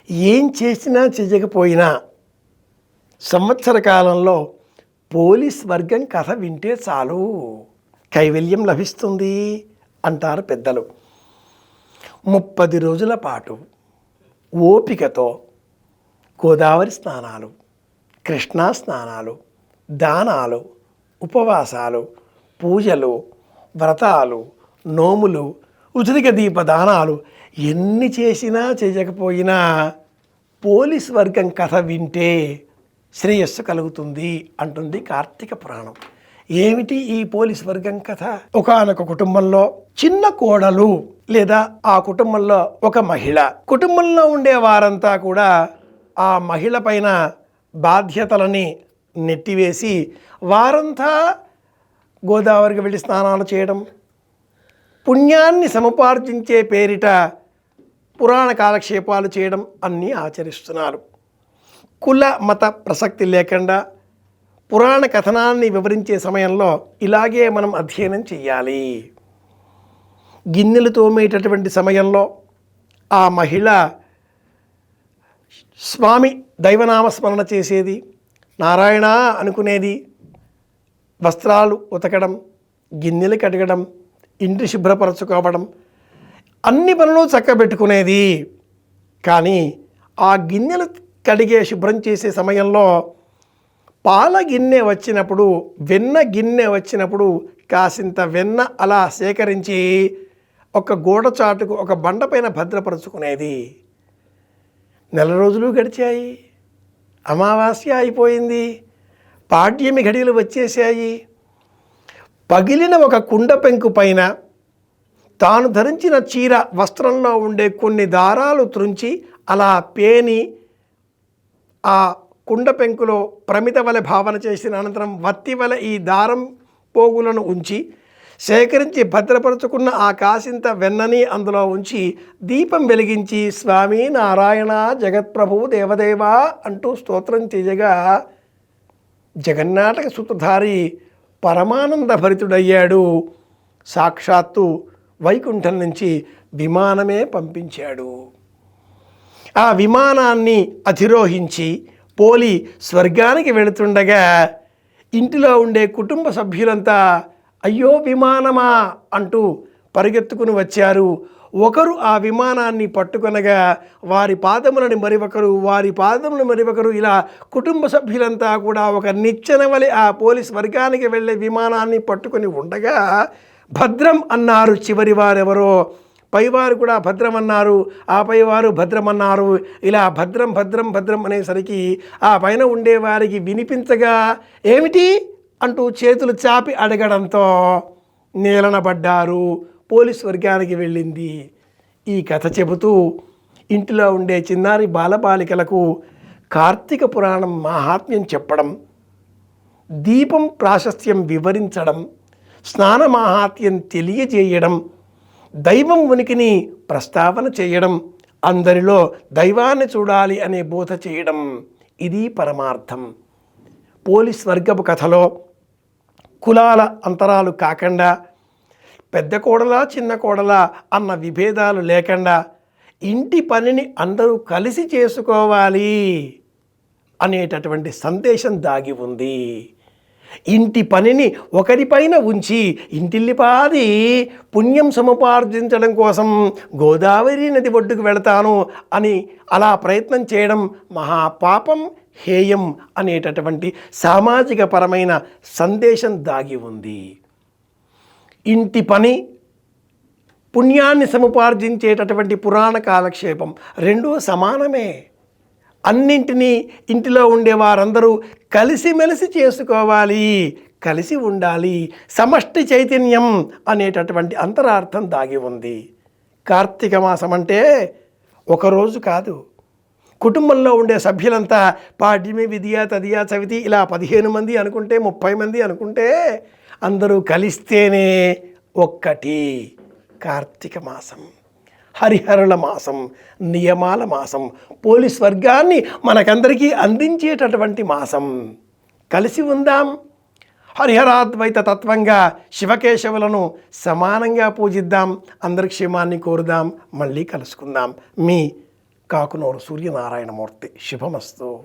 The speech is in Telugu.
ఏం చేసినా చెయ్యకపోయినా సంవత్సర కాలంలో పోలీస్ వర్గం కథ వింటే చాలు కైవల్యం లభిస్తుంది అంటారు పెద్దలు. 30 రోజుల పాటు ఓపికతో గోదావరి స్నానాలు, కృష్ణా స్నానాలు, దానాలు, ఉపవాసాలు, పూజలు, వ్రతాలు, నోములు, ఉచిత దీప దానాలు ఎన్ని చేసినా చేయకపోయినా పోలీస్ వర్గం కథ వింటే శ్రేయస్సు కలుగుతుంది అంటుంది కార్తీక పురాణం. ఏమిటి ఈ పోలీస్ వర్గం కథ? ఒకానొక కుటుంబంలో చిన్న కోడలు లేదా ఆ కుటుంబంలో ఒక మహిళ, కుటుంబంలో ఉండే వారంతా కూడా ఆ మహిళ పైన బాధ్యతలని నెట్టివేసి వారంతా గోదావరికి వెళ్ళి స్నానాలు చేయడం, పుణ్యాన్ని సముపార్జించే పేరిట పురాణ కాలక్షేపాలు చేయడం అన్నీ ఆచరిస్తున్నారు. కుల మత ప్రసక్తి లేకుండా పురాణ కథనాన్ని వివరించే సమయంలో ఇలాగే మనం అధ్యయనం చేయాలి. గిన్నెలు తోమేటటువంటి సమయంలో ఆ మహిళ స్వామి దైవనామస్మరణ చేసేది, నారాయణ అనుకునేది, వస్త్రాలు ఉతకడం, గిన్నెలు కడగడం, ఇంటి శుభ్రపరచుకోవడం, అన్ని పనులు చక్కబెట్టుకునేది. కానీ ఆ గిన్నెలు కడిగే శుభ్రం చేసే సమయంలో పాల గిన్నె వచ్చినప్పుడు, వెన్న గిన్నె వచ్చినప్పుడు కాసింత వెన్న అలా సేకరించి ఒక గోడ చాటుకు ఒక బండపైన భద్రపరుచుకునేది. నెల రోజులు గడిచాయి, అమావాస్య అయిపోయింది, పాడ్యమి ఘడియలు వచ్చేసాయి. పగిలిన ఒక కుండ పెంకు పైన తాను ధరించిన చీర వస్త్రంలో ఉండే కొన్ని దారాలు త్రుంచి అలా పేని ఆ కుండ పెంకులో ప్రమిద వలె భావన చేసిన అనంతరం వత్తి వలె ఈ దారం పోగులను ఉంచి సేకరించి భద్రపరుచుకున్న ఆ కాసింత వెన్నని అందులో ఉంచి దీపం వెలిగించి స్వామి నారాయణ జగత్ప్రభు దేవదేవా అంటూ స్తోత్రం చేయగా జగన్నాటక సూత్రధారి పరమానంద భరితుడయ్యాడు. సాక్షాత్తు వైకుంఠం నుంచి విమానమే పంపించాడు. ఆ విమానాన్ని అధిరోహించి పోలి స్వర్గానికి వెళుతుండగా ఇంటిలో ఉండే కుటుంబ సభ్యులంతా అయ్యో విమానమా అంటూ పరిగెత్తుకుని వచ్చారు. ఒకరు ఆ విమానాన్ని పట్టుకొనగా వారి పాదములను మరొకరు ఇలా కుటుంబ సభ్యులంతా కూడా ఒక నిచ్చెన వలె ఆ పోలీస్ వర్గానికి వెళ్ళే విమానాన్ని పట్టుకొని ఉండగా భద్రం అన్నారు చివరి వారెవరో, పైవారు కూడా భద్రం అన్నారు, ఆ పైవారు భద్రం అన్నారు. ఇలా భద్రం భద్రం భద్రం అనేసరికి ఆ పైన ఉండేవారికి వినిపించగా ఏమిటి అంటూ చేతులు చాపి అడగడంతో నేలన పడ్డారు. పోలీస్ వర్గానికి వెళ్ళింది. ఈ కథ చెబుతూ ఇంటిలో ఉండే చిన్నారి బాలబాలికలకు కార్తీక పురాణం మాహాత్మ్యం చెప్పడం, దీపం ప్రాశస్త్యం వివరించడం, స్నాన మాహాత్మ్యం తెలియజేయడం, దైవం ఉనికిని ప్రస్తావన చేయడం, అందరిలో దైవాన్ని చూడాలి అనే బోధ చేయడం, ఇది పరమార్థం. పోలీస్ వర్గపు కథలో కులాల అంతరాలు కాకుండా, పెద్ద కోడలా చిన్న కోడలా అన్న విభేదాలు లేకుండా ఇంటి పనిని అందరూ కలిసి చేసుకోవాలి అనేటటువంటి సందేశం దాగి ఉంది. ఇంటి పనిని ఒకరిపైన ఉంచి ఇంటిల్లిపాది పుణ్యం సముపార్జించడం కోసం గోదావరి నది ఒడ్డుకు వెళతాను అని అలా ప్రయత్నం చేయడం మహాపాపం, హేయం అనేటటువంటి సామాజిక పరమైన సందేశం దాగి ఉంది. ఇంటి పని పుణ్యాన్ని సముపార్జించేటటువంటి పురాణ కాలక్షేపం రెండూ సమానమే. అన్నింటినీ ఇంటిలో ఉండే వారందరూ కలిసిమెలిసి చేసుకోవాలి, కలిసి ఉండాలి, సమష్టి చైతన్యం అనేటటువంటి అంతరార్థం దాగి ఉంది. కార్తీక మాసం అంటే ఒకరోజు కాదు, కుటుంబంలో ఉండే సభ్యులంతా పాడ్యమి, విధియ, తదియ, చవితి ఇలా 15 మంది అనుకుంటే, 30 మంది అనుకుంటే అందరూ కలిస్తేనే ఒక్కటి కార్తీక మాసం. హరిహరుల మాసం, నియమాల మాసం, పోలీస్ వర్గాన్ని మనకందరికీ అందించేటటువంటి మాసం. కలిసి ఉందాం, హరిహరాద్వైత తత్వంగా శివకేశవులను సమానంగా పూజిద్దాం, అందరి క్షేమాన్ని కోరుదాం. మళ్ళీ కలుసుకుందాం. మీ కాకునూరు సూర్యనారాయణమూర్తి. శుభమస్తు.